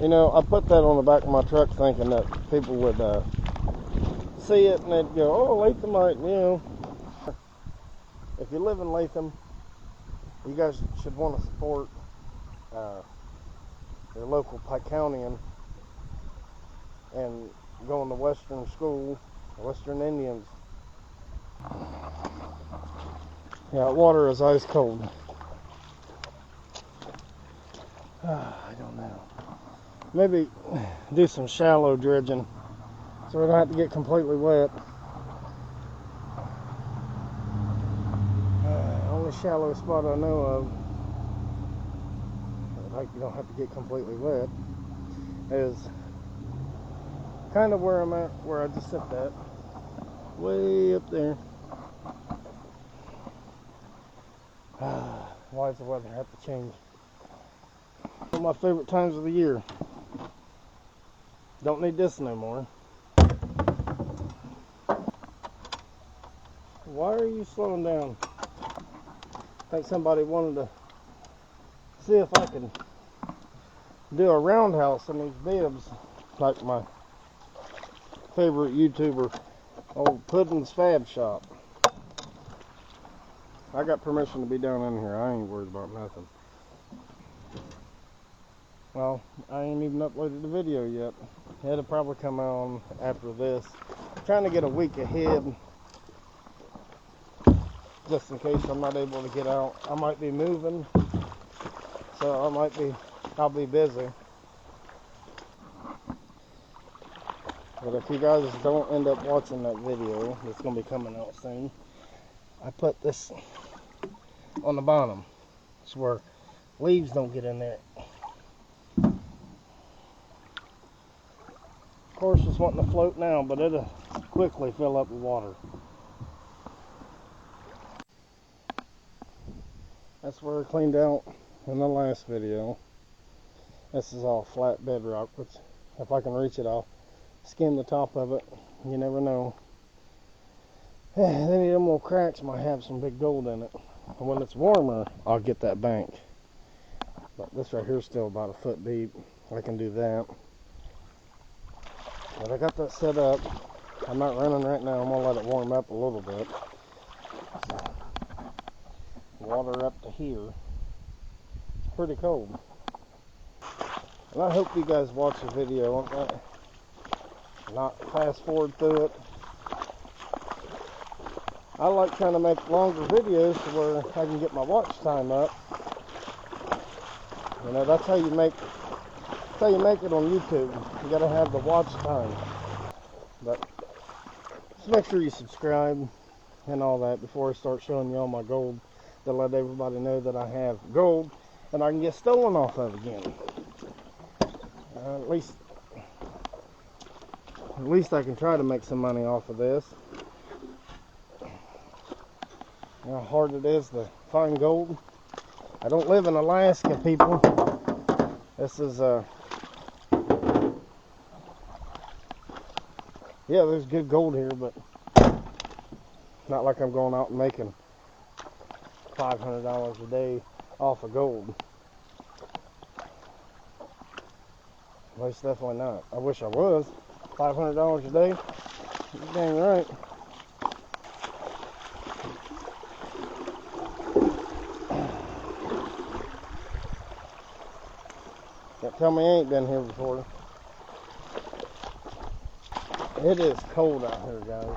You know, I put that on the back of my truck thinking that people would see it and they'd go, oh, Lathamite, you know. If you live in Latham, you guys should want to support your local Piconian and going to Western school, Western Indians. Yeah, water is ice cold. I don't know. Maybe do some shallow dredging so we don't have to get completely wet. Only shallow spot I know of, like you don't have to get completely wet, is kind of where I'm at, where I just stepped at, way up there. Why does the weather have to change? One of my favorite times of the year. Don't need this no more. Why are you slowing down? I think somebody wanted to see if I can do a roundhouse in these bibs, like my favorite YouTuber, old Puddin's Fab Shop. I got permission to be down in here. I ain't worried about nothing. Well, I ain't even uploaded the video yet. It'll probably come on after this. I'm trying to get a week ahead, just in case I'm not able to get out. I might be moving, so I'll be busy. But if you guys don't end up watching that video, it's going to be coming out soon. I put this on the bottom. It's where leaves don't get in there. Of course, it's wanting to float now, but it'll quickly fill up with water. That's where I cleaned out in the last video. This is all flat bedrock, which if I can reach it, I'll skim the top of it. You never know. Then any of them little cracks might have some big gold in it. And when it's warmer, I'll get that bank. But this right here is still about a foot deep. I can do that. But I got that set up. I'm not running right now. I'm going to let it warm up a little bit. So, water up to here. It's pretty cold. And I hope you guys watch the video. Not fast forward through it. I like trying to make longer videos to where I can get my watch time up. You know, that's how you make it on YouTube. You gotta have the watch time. But just make sure you subscribe and all that before I start showing you all my gold, to let everybody know that I have gold and I can get stolen off of again. At least I can try to make some money off of this. You know how hard it is to find gold. I don't live in Alaska, people. This is yeah, there's good gold here, but not like I'm going out and making $500 a day off of gold. Most definitely not. I wish I was. $500 a day? You're dang right. Can't tell me I ain't been here before. It is cold out here, guys.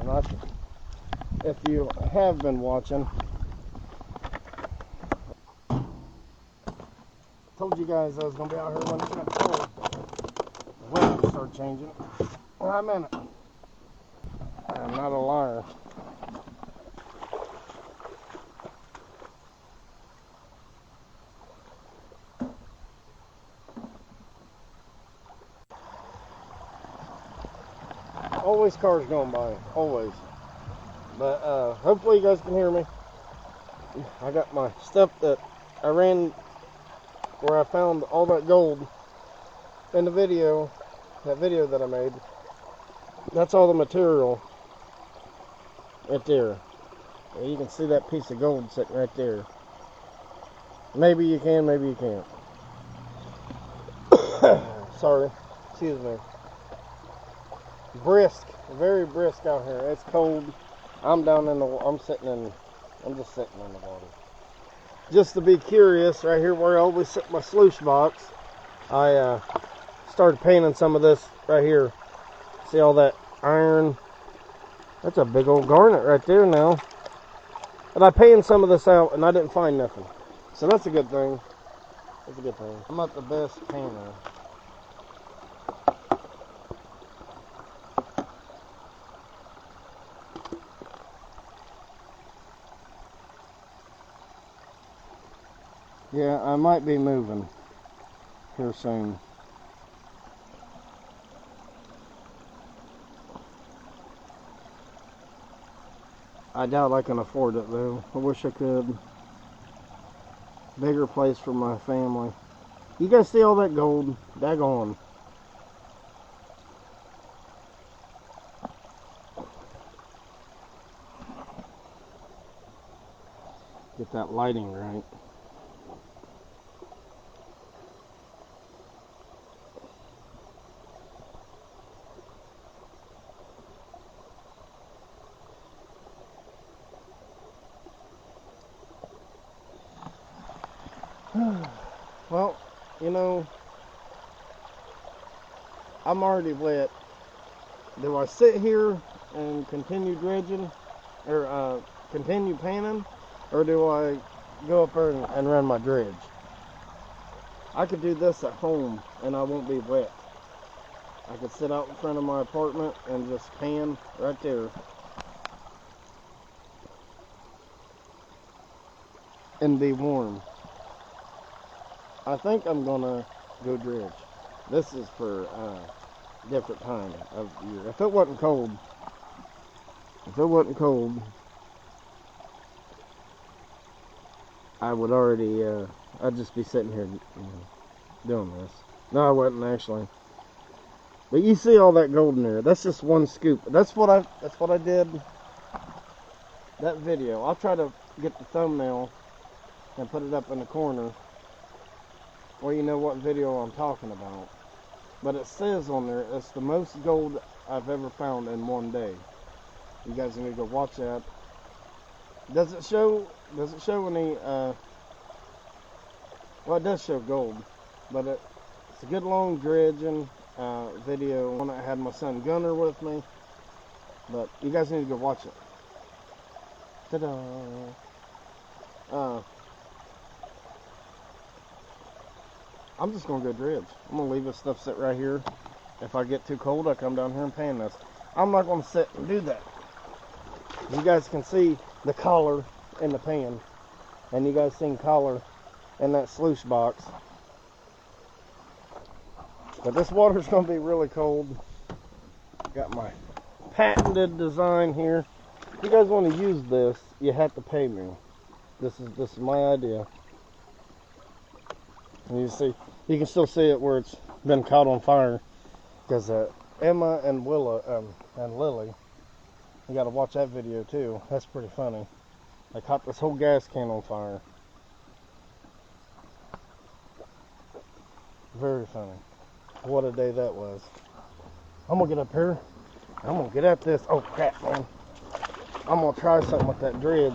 And if you have been watching, I told you guys I was going to be out here when it got cold. The weather started changing. I meant it. I'm not a liar. Always cars going by, always. But hopefully you guys can hear me. I got my stuff that I ran where I found all that gold in the video, that video that I made. That's all the material right there. You can see that piece of gold sitting right there. Maybe you can, maybe you can't. Sorry, excuse me. Brisk, very brisk out here. It's cold. I'm just sitting in the water. Just to be curious, right here where I always sit my sluice box, I started painting some of this right here. See all that iron? That's a big old garnet right there now. But I painted some of this out and I didn't find nothing. So that's a good thing. That's a good thing. I'm not the best painter. Yeah, I might be moving here soon. I doubt I can afford it though. I wish I could. Bigger place for my family. You guys see all that gold? Daggone. Get that lighting right. Well, you know, I'm already wet. Do I sit here and continue dredging or continue panning, or do I go up there and run my dredge? I could do this at home and I won't be wet. I could sit out in front of my apartment and just pan right there and be warm. I think I'm gonna go dredge. This is for different time of year. If it wasn't cold, I would already, I'd just be sitting here doing this. No, I wouldn't actually. But you see all that gold in there. That's just one scoop. That's what I did. That video. I'll try to get the thumbnail and put it up in the corner, or you know what video I'm talking about. But it says on there, it's the most gold I've ever found in one day. You guys need to go watch that. Does it show any, well, it does show gold, but it's a good long dredging video. One I had my son Gunner with me, but you guys need to go watch it. Ta-da! I'm just gonna go dredge. I'm gonna leave this stuff sit right here. If I get too cold, I come down here and pan this. I'm not gonna sit and do that. You guys can see the collar in the pan, and you guys seen collar in that sluice box. But this water's gonna be really cold. Got my patented design here. If you guys want to use this, you have to pay me. This is my idea. And you can still see it where it's been caught on fire, because Emma and Lily, you got to watch that video too. That's pretty funny. They caught this whole gas can on fire. Very funny. What a day that was. I'm gonna get up here. I'm gonna get at this. Oh crap, man! I'm gonna try something with that dredge.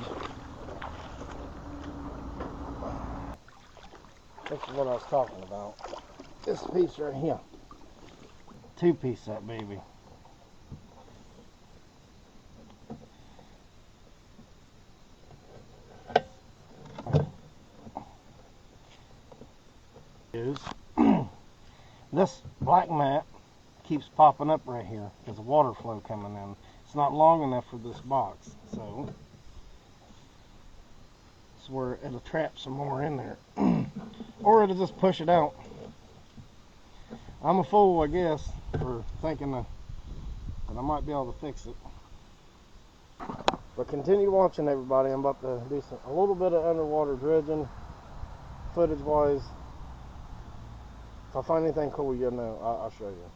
This is what I was talking about. This piece right here. 2-piece that baby. This black mat keeps popping up right here because the water flow coming in. It's not long enough for this box, so it's where it'll trap some more in there. Or it'll just push it out. I'm a fool, I guess, for thinking that I might be able to fix it. But continue watching, everybody. I'm about to do a little bit of underwater dredging, footage-wise. If I find anything cool, you'll know. I'll show you.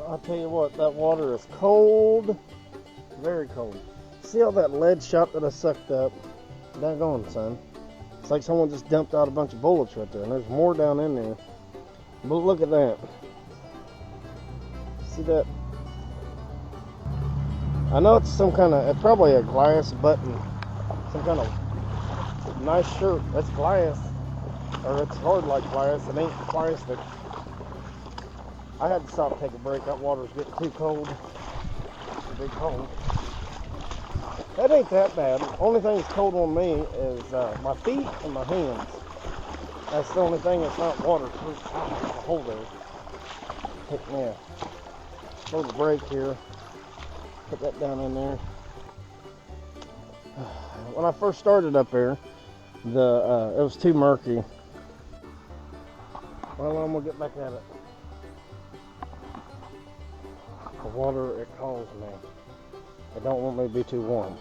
I'll tell you what, that water is cold, very cold. See all that lead shot that I sucked up? Daggone, son. It's like someone just dumped out a bunch of bullets right there, and there's more down in there. But look at that. See that? I know it's some kind of, it's probably a glass button. Some kind of nice shirt. That's glass. Or it's hard like glass. It ain't plastic. I had to stop and take a break. That water's getting too cold. It's a big hole. That ain't that bad. Only thing that's cold on me is my feet and my hands. That's the only thing that's not waterproof. Ah, there's a hole there. Yeah. Close the brake here. Put that down in there. When I first started up there, it was too murky. Well, I'm gonna get back at it. The water, it calls me. It don't want me to be too warm.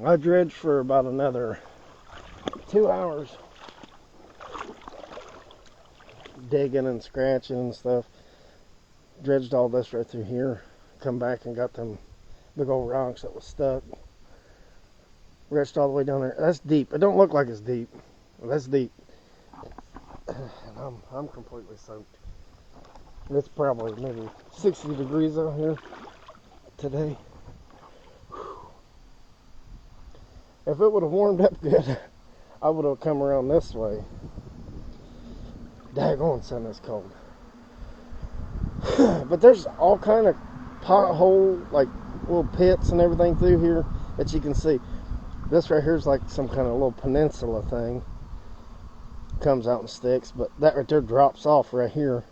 I dredged for about another 2 hours, digging and scratching and stuff. Dredged all this right through here. Come back and got them big old rocks that was stuck. Reached all the way down there. That's deep. It don't look like it's deep. That's deep. And I'm completely soaked. It's probably maybe 60 degrees out here today. If it would have warmed up good, I would have come around this way. Daggone sun is cold. But there's all kind of pothole, like little pits and everything through here that you can see. This right here is like some kind of little peninsula thing. Comes out and sticks, but that right there drops off right here.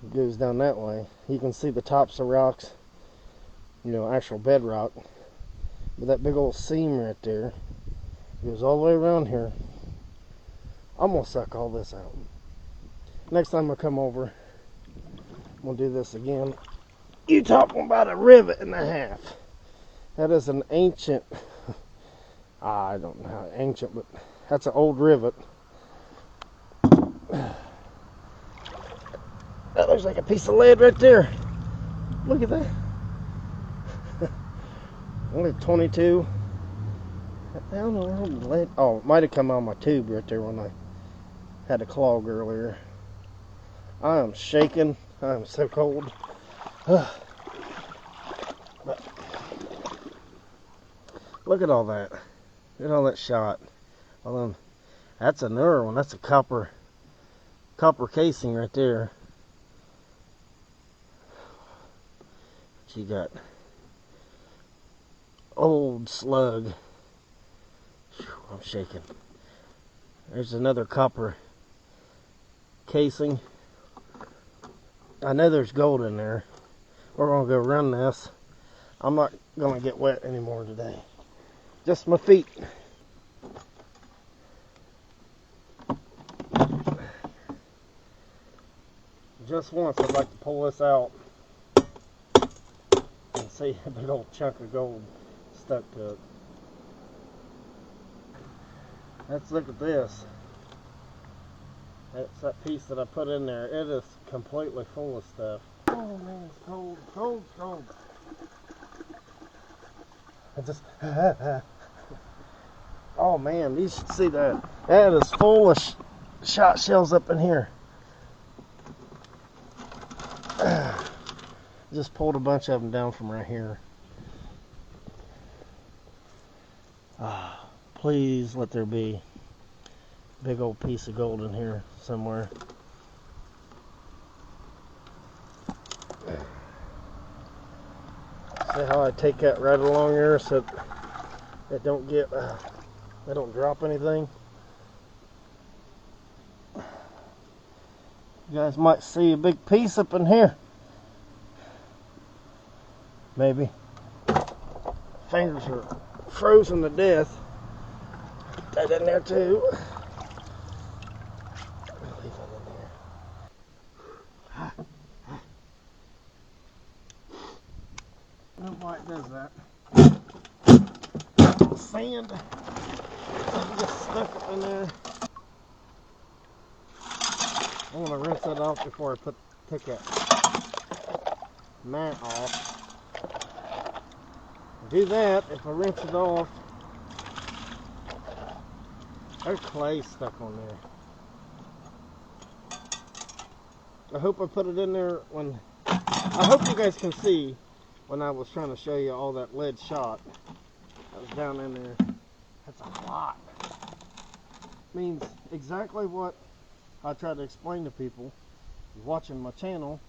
It goes down that way. You can see the tops of rocks, you know, actual bedrock. But that big old seam right there goes all the way around here. I'm gonna suck all this out. Next time I come over, I'm gonna do this again. You talking about a rivet and a half? That is an ancient, I don't know how ancient, but that's an old rivet. That looks like a piece of lead right there. Look at that. Only 22. I don't know where the lead. Oh, it might have come on my tube right there when I had a clog earlier. I am shaking. I am so cold. But look at all that. Look at all that shot. Well, then, that's another one. That's a copper casing right there. You got old slug. I'm shaking. There's another copper casing. I know there's gold in there. We're gonna go run this. I'm not gonna get wet anymore today. Just my feet. Just once I'd like to pull this out and see a big old chunk of gold stuck to it. Let's look at this. That's that piece that I put in there. It is completely full of stuff. Oh man, it's cold, cold, cold. I just, oh man, you should see that. That is full of shot shells up in here. Just pulled a bunch of them down from right here. Please let there be a big old piece of gold in here somewhere. See how I take that right along there so it don't get, they don't drop anything. You guys might see a big piece up in here. Maybe. Fingers are frozen to death. Put that in there too. Leave that in there. Nobody does that. Sand gets stuck up in there. I'm gonna rinse that off before I take that mat off. Do that if I rinse it off. There's clay stuck on there. I hope I put it in there when, I hope you guys can see when I was trying to show you all that lead shot that was down in there. That's a lot. Means exactly what I try to explain to people watching my channel.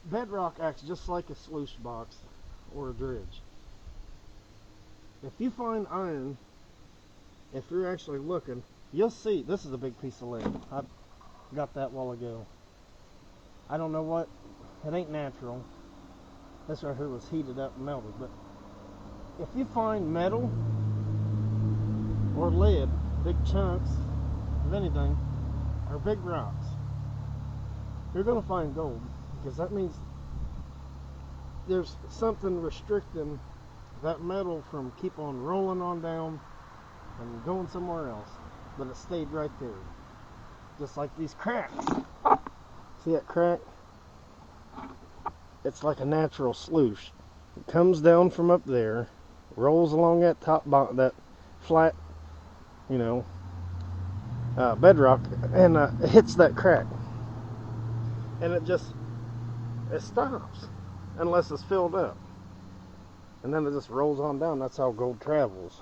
Bedrock acts just like a sluice box or a dredge. If you find iron, if you're actually looking, you'll see this is a big piece of lead. I got that a while ago. I don't know what, it ain't natural. This right here was heated up and melted, but if you find metal or lead, big chunks of anything, or big rocks, you're going to find gold, because that means there's something restricting that metal from keep on rolling on down and going somewhere else, but it stayed right there, just like these cracks. See that crack? It's like a natural sluice. It comes down from up there, rolls along that top bottom, that flat, you know, bedrock, and it hits that crack, and it stops unless it's filled up, and then it just rolls on down. That's how gold travels.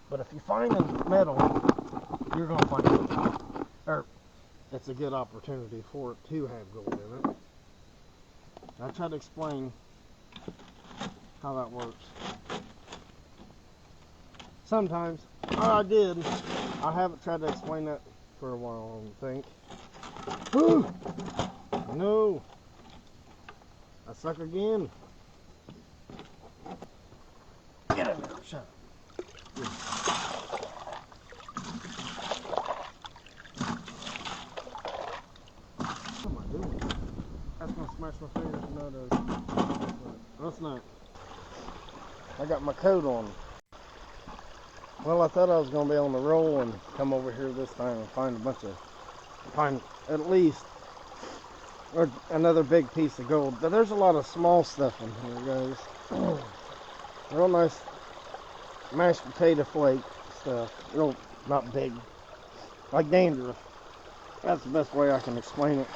But if you find a metal, you're gonna find it, or it's a good opportunity for it to have gold in it. I try to explain how that works. Sometimes, I did. I haven't tried to explain that for a while, I think. Whew. No. I suck again. Get in there, shut up. What am I doing? That's gonna smash my fingers. No, it doesn't. That's not. I got my coat on. Well, I thought I was going to be on the roll and come over here this time and find at least another big piece of gold. But there's a lot of small stuff in here, guys. Real nice mashed potato flake stuff. Real, not big. Like dandruff. That's the best way I can explain it.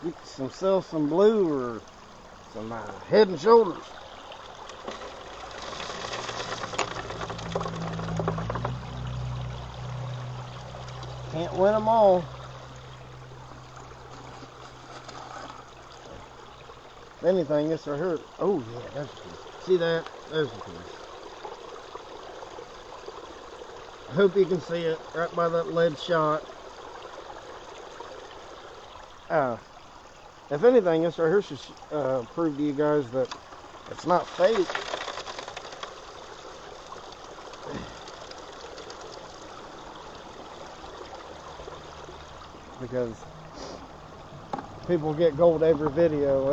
Get some blue or some Head and Shoulders. Can't win them all. If anything, this right here. Oh yeah, there's a piece. See that? There's a piece. I hope you can see it right by that lead shot. If anything, this right here should prove to you guys that it's not fake. Because people get gold every video.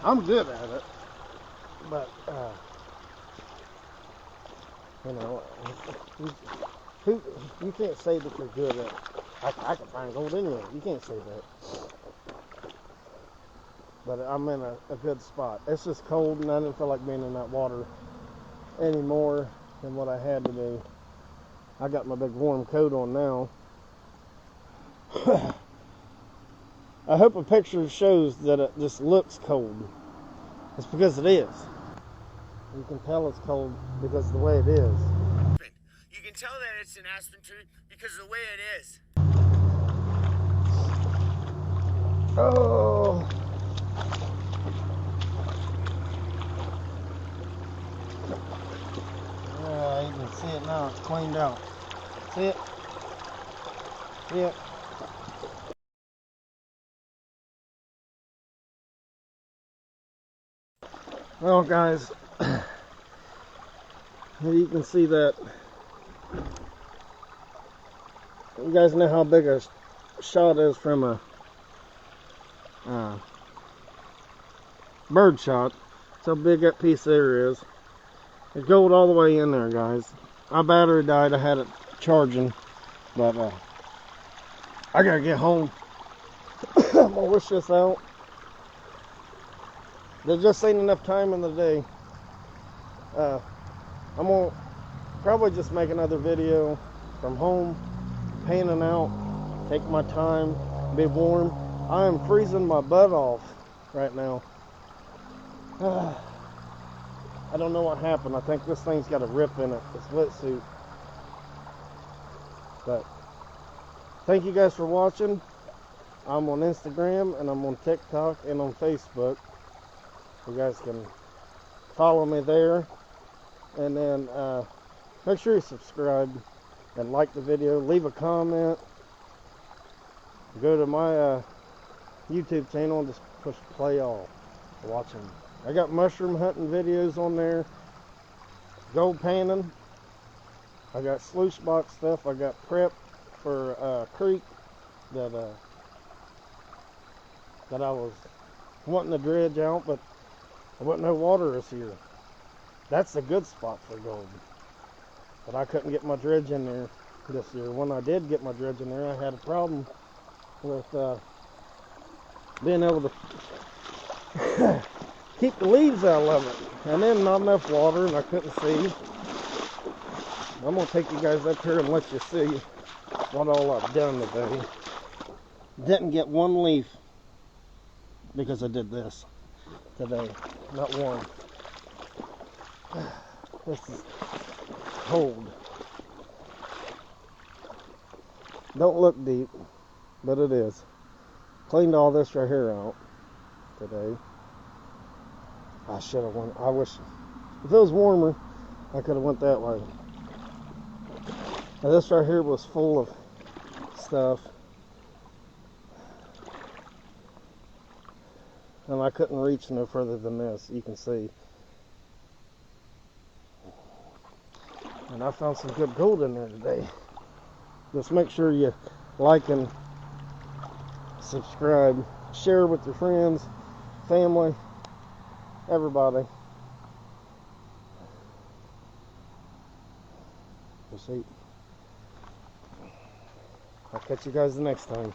I'm good at it, but you know, you can't say that you're good at it. I can find gold anywhere. You can't say that. But I'm in a good spot. It's just cold, and I didn't feel like being in that water any more than what I had to do. I got my big warm coat on now. I hope a picture shows that it just looks cold. It's because it is. You can tell it's cold because of the way it is. You can tell that it's an aspen tree because of the way it is. Oh. Yeah, you can see it now. It's cleaned out. See it? See it? Well, guys, you can see that. You guys know how big a shot is from a bird shot. That's how big that piece there is. There's gold all the way in there, guys. My battery died. I had it charging, but I gotta get home. I'm gonna wish this out. There just ain't enough time in the day. I'm gonna probably just make another video from home, panning out, take my time, be warm. I am freezing my butt off right now. I don't know what happened. I think this thing's got a rip in it, this wetsuit. But thank you guys for watching. I'm on Instagram and I'm on TikTok and on Facebook. You guys can follow me there, and then make sure you subscribe and like the video, leave a comment, go to my YouTube channel and just push play all, watch them. I got mushroom hunting videos on there, gold panning, I got sluice box stuff, I got prep for creek that I was wanting to dredge out, but there wasn't no water this year. That's a good spot for gold. But I couldn't get my dredge in there this year. When I did get my dredge in there, I had a problem with being able to keep the leaves out of it. And then not enough water, and I couldn't see. I'm going to take you guys up here and let you see what all I've done today. Didn't get one leaf because I did this today. Not one. This is cold. Don't look deep, but it is. Cleaned all this right here out today. I should have went. I wish if it was warmer, I could have went that way. Now this right here was full of stuff, and I couldn't reach no further than this. You can see. And I found some good gold in there today. Just make sure you like and subscribe. Share with your friends, family, everybody. We'll see. I'll catch you guys the next time.